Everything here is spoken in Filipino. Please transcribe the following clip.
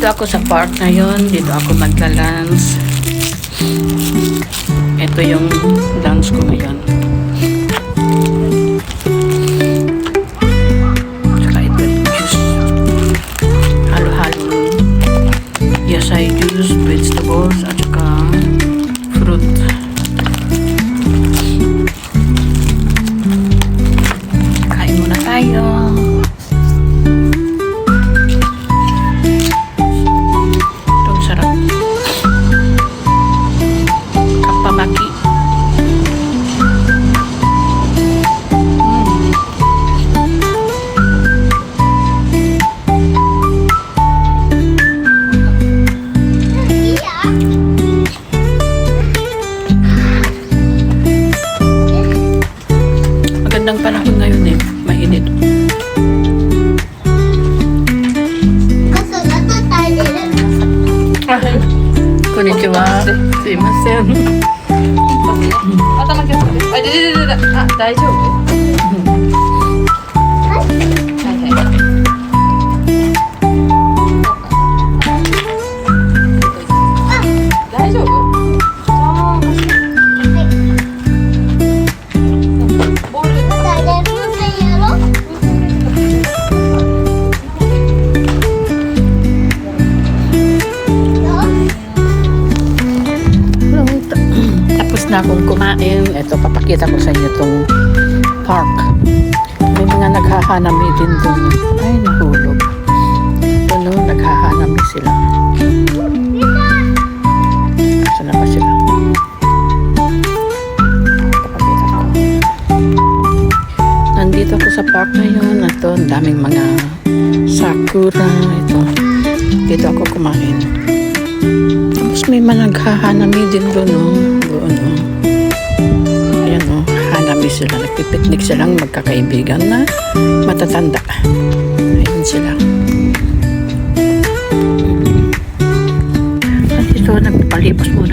Nandito ako sa park ngayon. Dito ako magla-lunch. Ito yung lunch ko ngayon. Saka ito yung juice. Halo-halo. Yasay juice, vegetables, at saka fruit. Kain muna tayo. Magandang panahon ngayon eh. Mainit. Konnichiwa. Sumimasen. 頭気をつけて。あ、大丈夫？はいはい。大丈夫？ああ、ボール。Tapos na akong kumain. Ito, papakita ko sa inyo itong park. May mga naghahanami din doon. Ay, nahulog. Ito no, naghahanami sila. Saan na ba sila? Papakita ko. Nandito ako sa park ngayon. Ito, ang daming mga sakura. Ito. Dito ako kumain. Tapos may mga naghahanami din doon, no? Doon, no? Ayan, no? Hanami sila. Nagpipiknik silang magkakaibigan na matatanda. Ayan sila. At ito, nagpapalipas muna